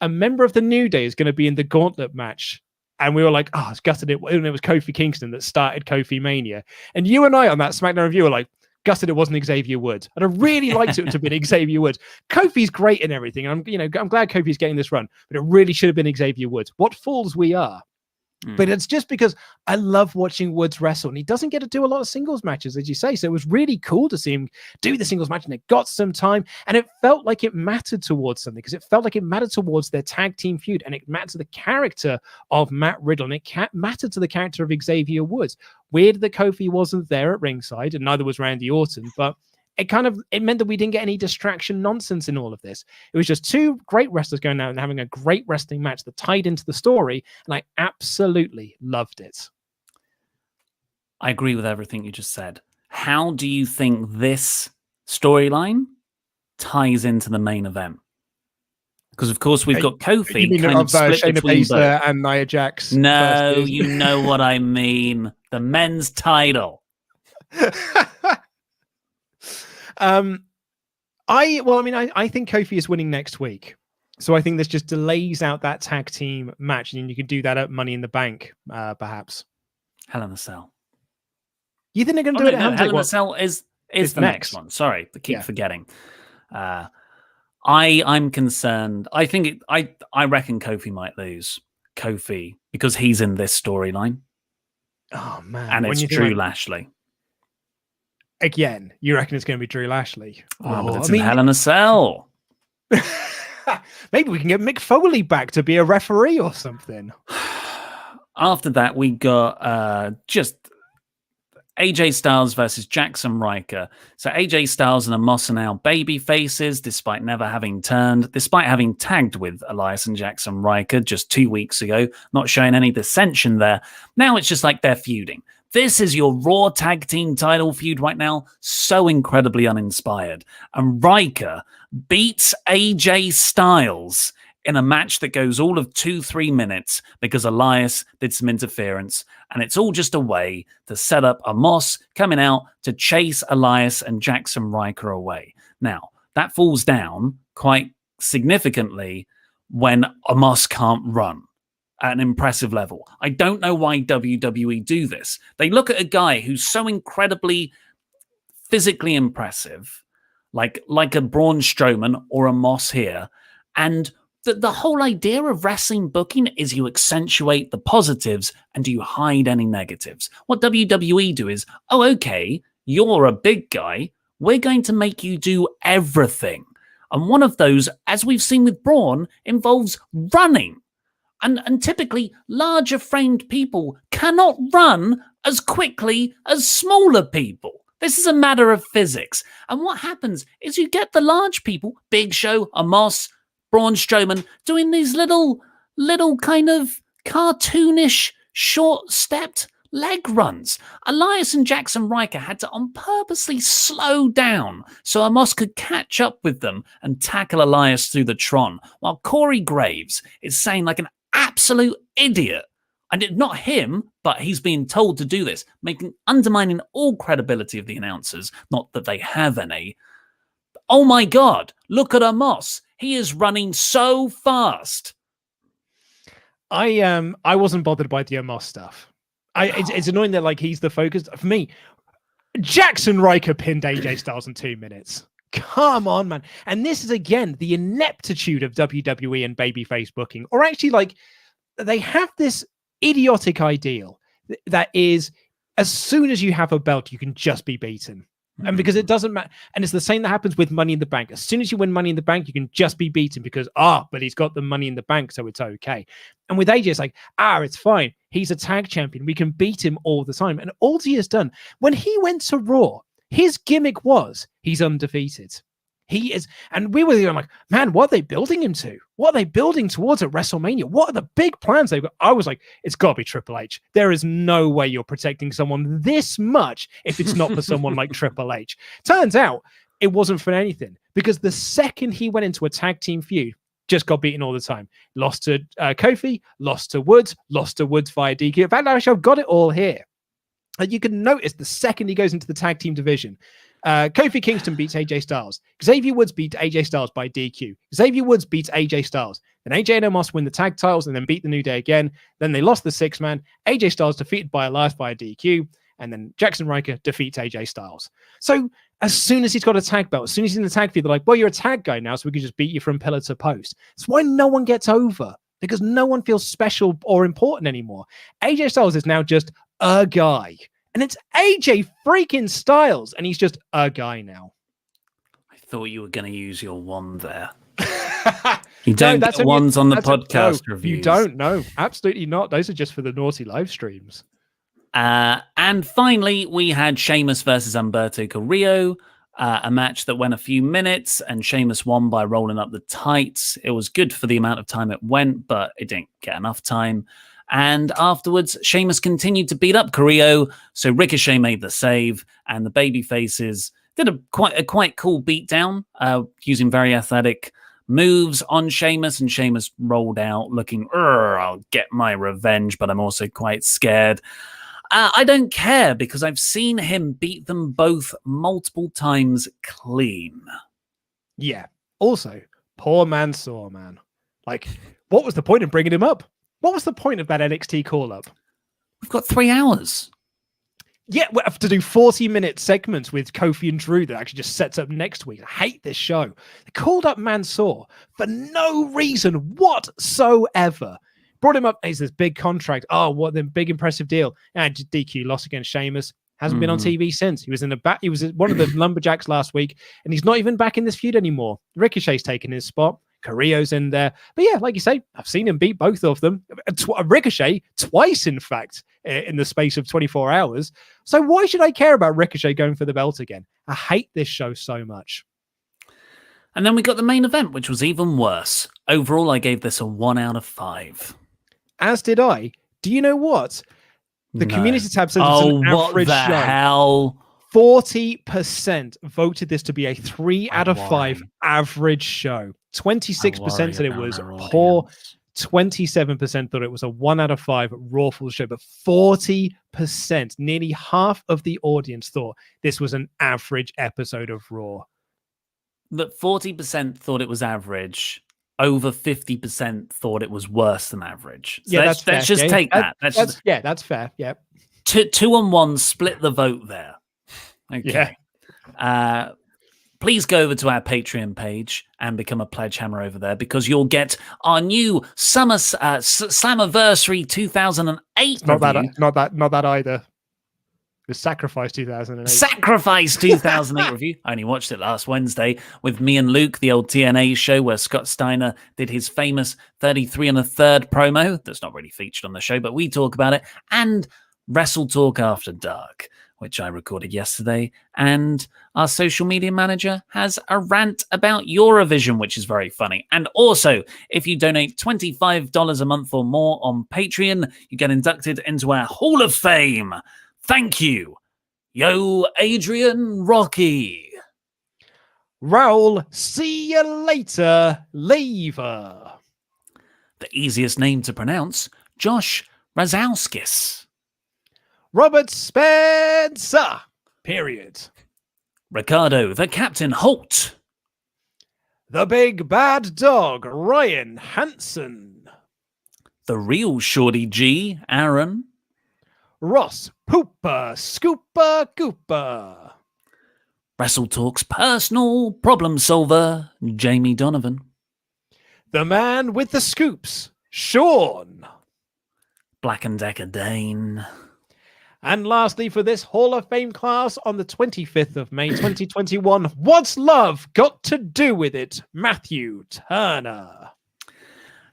member of the New Day is going to be in the gauntlet match, and we were like, it's gutted it. And it was Kofi Kingston that started Kofi Mania. And you and I on that SmackDown review were like, gutted it wasn't Xavier Woods. And I really liked it to have been Xavier Woods. Kofi's great and everything. And I'm glad Kofi's getting this run, but it really should have been Xavier Woods. What fools we are. But it's just because I love watching Woods wrestle, and he doesn't get to do a lot of singles matches, as you say. So it was really cool to see him do the singles match, and it got some time, and it felt like it mattered towards something, because it felt like it mattered towards their tag team feud, and it mattered to the character of Matt Riddle, and it mattered to the character of Xavier Woods. Weird that Kofi wasn't there at ringside, and neither was Randy Orton, but it meant that we didn't get any distraction nonsense in all of this. It was just two great wrestlers going out and having a great wrestling match that tied into the story, and I absolutely loved it. I agree with everything you just said. How do you think this storyline ties into the main event? Because, of course, we've got Kofi kind of split Shayna between Baszler both. and Nia Jax. No, you know what I mean. The men's title. I think Kofi is winning next week. So I think this just delays out that tag team match, and you could do that at Money in the Bank, perhaps. Hell in a Cell. You think they're going to do it at Hell in a Cell is the next one. Sorry, I keep forgetting. I'm concerned. I reckon Kofi might lose. Kofi, because he's in this storyline. Oh man. And it's Drew Lashley. Again, you reckon it's going to be Drew Lashley? But it's in Hell in a Cell. Maybe we can get Mick Foley back to be a referee or something. After that, we got just AJ Styles versus Jakson Ryker. So AJ Styles and Amos are now baby faces, despite having tagged with Elias and Jakson Ryker just 2 weeks ago, not showing any dissension there. Now it's just like they're feuding. This is your Raw Tag Team title feud right now. So incredibly uninspired. And Ryker beats AJ Styles in a match that goes all of 2-3 minutes because Elias did some interference. And it's all just a way to set up Amos coming out to chase Elias and Jakson Ryker away. Now, that falls down quite significantly when Amos can't run at an impressive level. I don't know why WWE do this. They look at a guy who's so incredibly physically impressive, like a Braun Strowman or a Moss here, and the whole idea of wrestling booking is you accentuate the positives and you hide any negatives. What WWE do is, oh, okay, you're a big guy, we're going to make you do everything. And one of those, as we've seen with Braun, involves running. And typically, larger framed people cannot run as quickly as smaller people. This is a matter of physics. And what happens is you get the large people, Big Show, Amos, Braun Strowman, doing these little kind of cartoonish, short-stepped leg runs. Elias and Jakson Ryker had to purposely slow down so Amos could catch up with them and tackle Elias through the Tron, while Corey Graves is saying like an absolute idiot. And not him, but he's being told to do this, undermining all credibility of the announcers, not that they have any. Oh my God, look at Amos. He is running so fast. I wasn't bothered by the Amos stuff. It's annoying that like he's the focus. For me, Jakson Ryker pinned AJ Styles in 2 minutes. Come on, man. And this is, again, the ineptitude of WWE and babyface booking. Or actually, like, they have this idiotic ideal that is, as soon as you have a belt, you can just be beaten. And because it doesn't matter. And it's the same that happens with Money in the Bank. As soon as you win Money in the Bank, you can just be beaten because, but he's got the Money in the Bank, so it's okay. And with AJ, it's like, it's fine. He's a tag champion. We can beat him all the time. And all he has done, when he went to Raw, his gimmick was he's undefeated. He is, and we were like, man, what are they building him to? What are they building towards at WrestleMania? What are the big plans they've got? I was like, it's got to be Triple H. There is no way you're protecting someone this much if it's not for someone like Triple H. Turns out it wasn't for anything, because the second he went into a tag team feud, just got beaten all the time. Lost to Kofi, lost to Woods via DQ. In fact, actually, I've got it all here. And you can notice the second he goes into the tag team division, Kofi Kingston beats AJ Styles. Xavier Woods beats AJ Styles by DQ. Xavier Woods beats AJ Styles. Then AJ and Amos win the tag titles and then beat the New Day again. Then they lost the 6-man. AJ Styles defeated by Elias by a DQ. and then Jakson Ryker defeats AJ Styles. So as soon as he's got a tag belt, as soon as he's in the tag feud, they're like, well, you're a tag guy now, so we can just beat you from pillar to post. That's why no one gets over, because no one feels special or important anymore. AJ Styles is now just a guy. And it's AJ freaking Styles, and he's just a guy now. I thought you were going to use your wand there. You don't get wands on the podcast reviews. You don't, no. Absolutely not. Those are just for the naughty live streams. And finally, we had Sheamus versus Humberto Carrillo, a match that went a few minutes, and Sheamus won by rolling up the tights. It was good for the amount of time it went, but it didn't get enough time. And afterwards, Sheamus continued to beat up Carrillo, so Ricochet made the save, and the babyfaces did a quite cool beatdown, using very athletic moves on Sheamus, and Sheamus rolled out looking, I'll get my revenge, but I'm also quite scared. I don't care, because I've seen him beat them both multiple times clean. Yeah. Also, poor Mansoor, man. Like, what was the point of bringing him up? What was the point of that NXT call-up? We've got 3 hours. Yeah, we have to do 40-minute segments with Kofi and Drew that actually just sets up next week. I hate this show. They called up Mansoor for no reason whatsoever. Brought him up. He's this big contract. Oh, what the big impressive deal. And DQ lost against Sheamus. Hasn't been on TV since. He was in the back. He was one of the lumberjacks last week, and he's not even back in this feud anymore. Ricochet's taken his spot. Carrillo's in there. But yeah, like you say, I've seen him beat both of them. Ricochet twice, in fact, in the space of 24 hours. So why should I care about Ricochet going for the belt again? I hate this show so much. And then we got the main event, which was even worse. Overall, I gave this a 1 out of 5. As did I. Do you know what? The community tab says it's an average what the show. Hell? 40% voted this to be a 3 out of 5 average show. 26% said it was poor. 27% thought it was a 1 out of 5 Raw full show. But 40%, nearly half of the audience, thought this was an average episode of Raw. But 40% thought it was average. Over 50% thought it was worse than average. So yeah, let's just take that. That's fair. Yeah. 2 on 1, split the vote there. Okay. Yeah. Please go over to our Patreon page and become a pledge hammer over there, because you'll get our new Summer Slammiversary 2008 Not review. that either. The Sacrifice 2008. Sacrifice 2008 review. I only watched it last Wednesday with me and Luke, the old TNA show where Scott Steiner did his famous 33 1/3 promo. That's not really featured on the show, but we talk about it. And WrestleTalk After Dark, which I recorded yesterday. And our social media manager has a rant about Eurovision, which is very funny. And also, if you donate $25 a month or more on Patreon, you get inducted into our Hall of Fame. Thank you. Yo, Adrian Rocky. Raul, see you later, Lever. The easiest name to pronounce, Josh Razowskis. Robert Spencer. Period. Ricardo, the Captain Holt. The Big Bad Dog, Ryan Hansen. The real Shorty G, Aaron. Ross Pooper, Scooper Cooper. WrestleTalk's personal problem solver, Jamie Donovan. The man with the scoops, Sean. Black and Decker Dane. And lastly, for this Hall of Fame class on the 25th of May 2021, what's love got to do with it? Matthew Turner.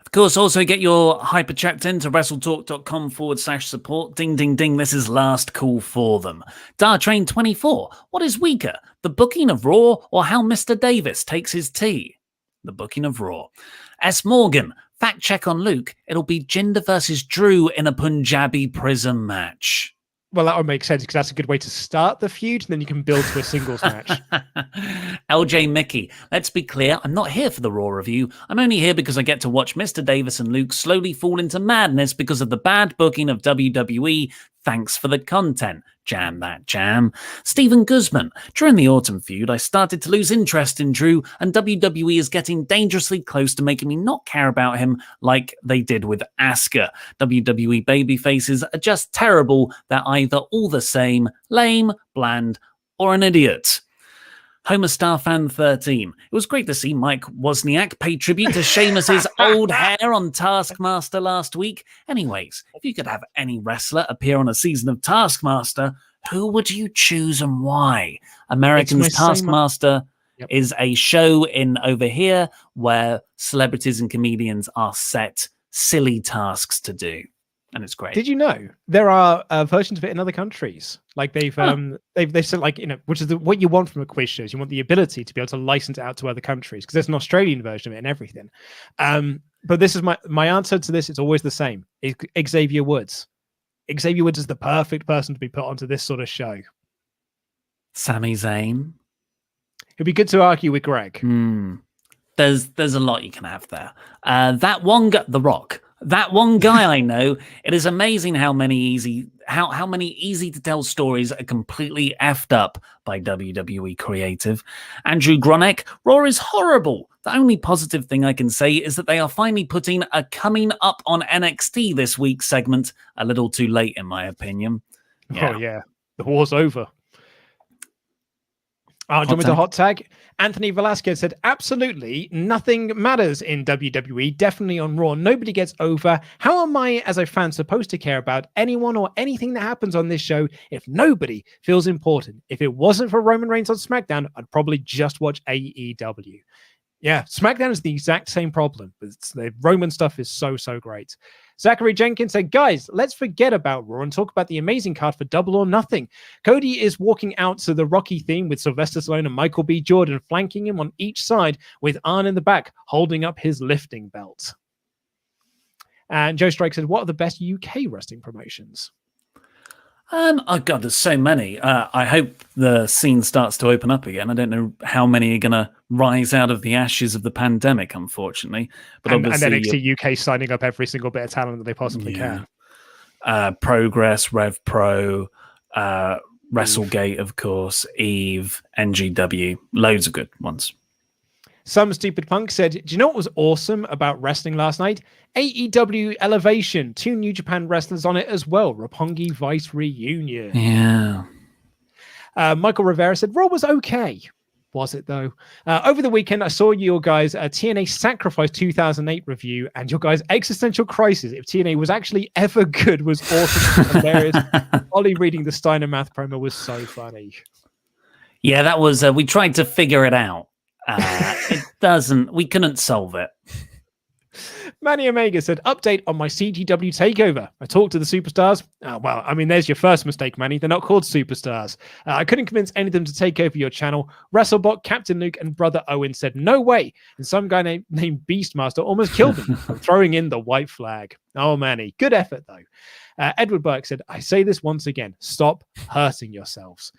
Of course, also get your Hyperchats into WrestleTalk.com/support. Ding, ding, ding. This is last call for them. Dartrain24. What is weaker, the booking of Raw or how Mr. Davis takes his tea? The booking of Raw. S. Morgan. Fact check on Luke. It'll be Jinder versus Drew in a Punjabi prison match. Well, that would make sense because that's a good way to start the feud, and then you can build to a singles match. LJ Mickey, let's be clear, I'm not here for the Raw review. I'm only here because I get to watch Mr. Davis and Luke slowly fall into madness because of the bad booking of WWE Thanks for the content. Jam that jam. Stephen Guzman. During the autumn feud, I started to lose interest in Drew, and WWE is getting dangerously close to making me not care about him like they did with Asuka. WWE babyfaces are just terrible. They're either all the same, lame, bland, or an idiot. Homer Starfan 13. It was great to see Mike Wozniak pay tribute to Sheamus's old hair on Taskmaster last week. Anyways, if you could have any wrestler appear on a season of Taskmaster, who would you choose and why? American's Taskmaster is a show in over here where celebrities and comedians are set silly tasks to do. And it's great. Did you know there are versions of it in other countries? Like they've said, like, you know, which is what you want from a quiz show. You want the ability to be able to license it out to other countries, because there's an Australian version of it and everything. But this is my answer to this. It's always the same. Xavier Woods. Xavier Woods is the perfect person to be put onto this sort of show. Sami Zayn. It'd be good to argue with Greg. There's a lot you can have there. That one guy, The Rock. That one guy I know, it is amazing how many easy to tell stories are completely effed up by WWE creative. Andrew Gronek, Raw is horrible. The only positive thing I can say is that they are finally putting a coming up on NXT this week segment a little too late, in my opinion. Oh yeah, the war's over. Do you want me to hot tag? Anthony Velasquez said, absolutely nothing matters in WWE, definitely on Raw. Nobody gets over. How am I, as a fan, supposed to care about anyone or anything that happens on this show if nobody feels important? If it wasn't for Roman Reigns on SmackDown, I'd probably just watch AEW. Yeah, SmackDown is the exact same problem, but the Roman stuff is so great. Zachary Jenkins said, guys, let's forget about Raw and talk about the amazing card for Double or Nothing. Cody is walking out to the Rocky theme with Sylvester Stallone and Michael B. Jordan flanking him on each side with Arn in the back holding up his lifting belt. And Joe Strike said, what are the best UK wrestling promotions? Oh God, there's so many. I hope the scene starts to open up again. I don't know how many are going to rise out of the ashes of the pandemic, unfortunately. But and obviously, NXT UK signing up every single bit of talent that they possibly can. Progress, Rev Pro, WrestleGate, of course, Eve, NGW, loads of good ones. Some Stupid Punk said, do you know what was awesome about wrestling last night? AEW Elevation, 2 New Japan wrestlers on it as well. Roppongi Vice reunion. Yeah. Michael Rivera said, Raw was okay. Was it, though? Over the weekend, I saw your guys' TNA Sacrifice 2008 review, and your guys' existential crisis, if TNA was actually ever good, was awesome. Hilarious. Ollie reading the Steiner Math promo was so funny. Yeah, that was, we tried to figure it out. We couldn't solve it. Manny Omega said, update on my CGW takeover. I talked to the superstars. Well, I mean, there's your first mistake, Manny. They're not called superstars. I couldn't convince any of them to take over your channel. WrestleBot, Captain Luke, and Brother Owen said, no way. And some guy named Beastmaster almost killed him, throwing in the white flag. Oh, Manny. Good effort, though. Edward Burke said, I say this once again. Stop hurting yourselves.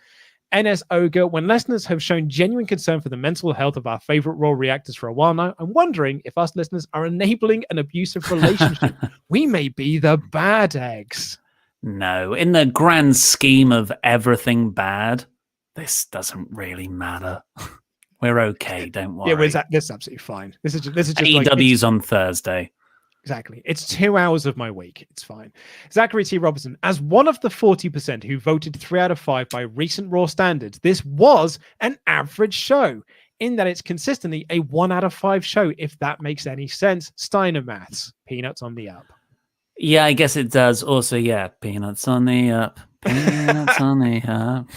NS Ogre, when listeners have shown genuine concern for the mental health of our favorite Raw reactors for a while now, I'm wondering if us listeners are enabling an abusive relationship. We may be the bad eggs. No, in the grand scheme of everything bad, this doesn't really matter. We're okay, don't worry. Yeah, this is absolutely fine. This is just AEW's on Thursday. Exactly. It's 2 hours of my week. It's fine. Zachary T. Robertson, as one of the 40% who voted 3 out of 5 by recent Raw standards, this was an average show in that it's consistently a 1 out of 5 show, if that makes any sense. Steiner Maths. Peanuts on the up. Yeah, I guess it does. Also, yeah, peanuts on the up. Peanuts on the up.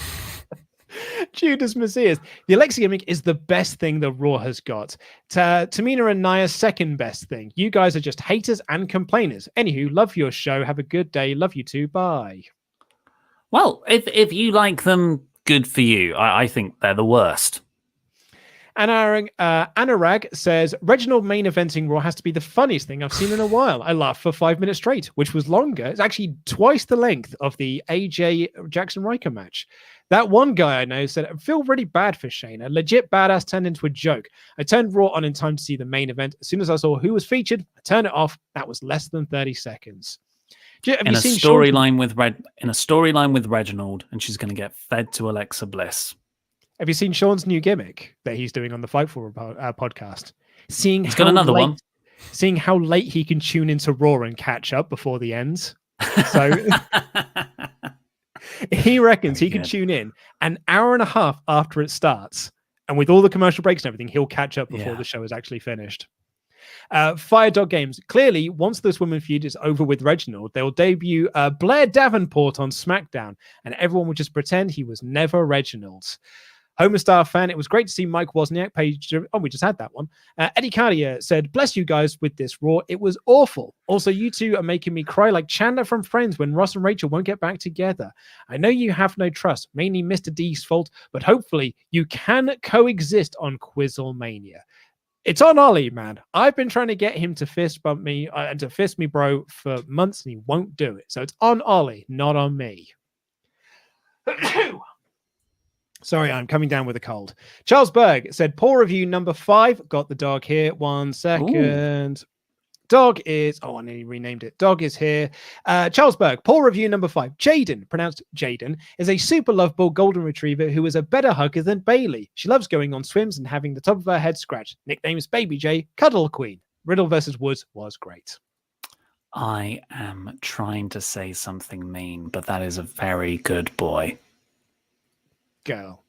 Judas Messias. The Alexa gimmick is the best thing that Raw has got. Tamina and Naya's second best thing. You guys are just haters and complainers. Anywho, love your show. Have a good day. Love you too. Bye. Well, if you like them, good for you. I think they're the worst. Anurag says, Reginald main eventing Raw has to be the funniest thing I've seen in a while. I laughed for 5 minutes straight, which was longer. It's actually twice the length of the AJ Jakson Ryker match. That one guy I know said, I feel really bad for Shane. A legit badass turned into a joke. I turned Raw on in time to see the main event. As soon as I saw who was featured, I turned it off. That was less than 30 seconds. Have In you a seen Sean's- storyline with Reginald, and she's going to get fed to Alexa Bliss. Have you seen Sean's new gimmick that he's doing on the Fightful podcast? Seeing He's got another one. Seeing how late he can tune into Raw and catch up before the ends. So he reckons he can tune in an hour and a half after it starts, and with all the commercial breaks and everything, he'll catch up before the show is actually finished. Fire Dog Games. Clearly, once this woman feud is over with Reginald, they'll debut Blair Davenport on SmackDown, and everyone will just pretend he was never Reginald's. Homestar fan, it was great to see Mike Wozniak page. Oh, we just had that one. Eddie Carrier said, "Bless you guys with this Raw. It was awful. Also, you two are making me cry like Chandler from Friends when Ross and Rachel won't get back together. I know you have no trust, mainly Mr. D's fault, but hopefully you can coexist on QuizzleMania." It's on Ollie, man. I've been trying to get him to fist bump me and to fist me, bro, for months, and he won't do it. So it's on Ollie, not on me. Sorry, I'm coming down with a cold. Charles Berg said, poor review number 5. Got the dog here. 1 second. Ooh. Dog is... Oh, I nearly renamed it. Dog is here. Charles Berg, poor review number 5. Jaden, pronounced Jaden, is a super lovable golden retriever who is a better hugger than Bailey. She loves going on swims and having the top of her head scratched. Nickname is Baby J, Cuddle Queen. Riddle versus Woods was great. I am trying to say something mean, but that is a very good boy. Girl.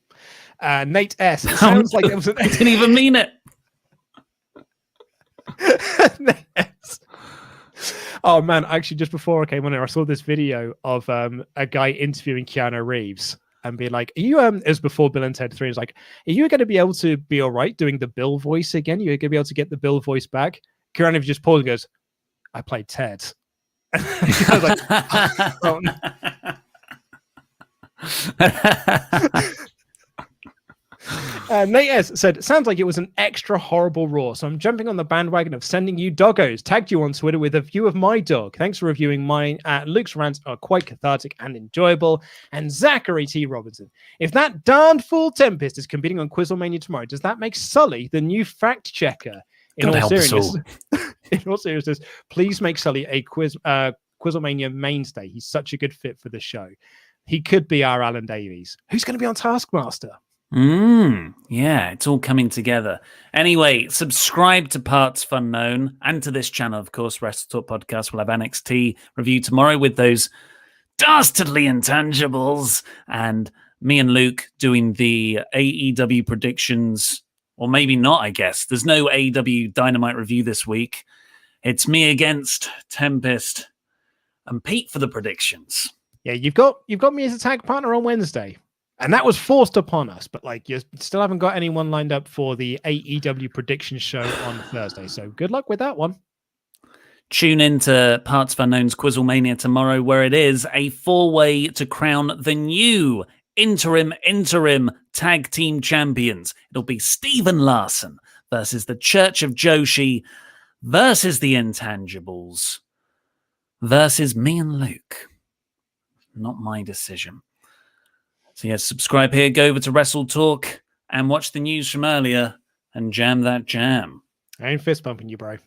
Nate S. It sounds like it was I didn't even mean it. Oh man, actually just before I came on here, I saw this video of a guy interviewing Keanu Reeves and be like, are you it was before Bill and Ted 3, it's like, are you going to be able to be all right doing the Bill voice again? You're going to be able to get the Bill voice back? Keanu Reeves just paused and goes, I played Ted. I was like, oh, no. Nate S said, sounds like it was an extra horrible Raw, so I'm jumping on the bandwagon of sending you doggos. Tagged you on Twitter with a view of my dog. Thanks for reviewing mine. Luke's rants are quite cathartic and enjoyable. And Zachary T. Robinson, if that darned fool Tempest is competing on QuizzleMania tomorrow, does that make Sully the new fact checker? In all seriousness, please make Sully a QuizzleMania mainstay. He's such a good fit for the show. He could be our Alan Davies. Who's going to be on Taskmaster? Yeah, it's all coming together. Anyway, subscribe to partsFUNknown and to this channel, of course. WrestleTalk Podcast will have NXT review tomorrow with those dastardly intangibles, and me and Luke doing the AEW predictions, or maybe not, I guess. There's no AEW Dynamite review this week. It's me against Tempest and Pete for the predictions. Yeah, you've got me as a tag partner on Wednesday, and that was forced upon us. But like, you still haven't got anyone lined up for the AEW prediction show on Thursday. So good luck with that one. Tune in to partsFUNknown's QuizzleMania tomorrow, where it is a 4-way to crown the new interim tag team champions. It'll be Steven Larson versus the Church of Joshi versus the Intangibles versus me and Luke. Not my decision. So yes, subscribe here, go over to WrestleTalk and watch the news from earlier and jam that jam. I ain't fist bumping you, bro.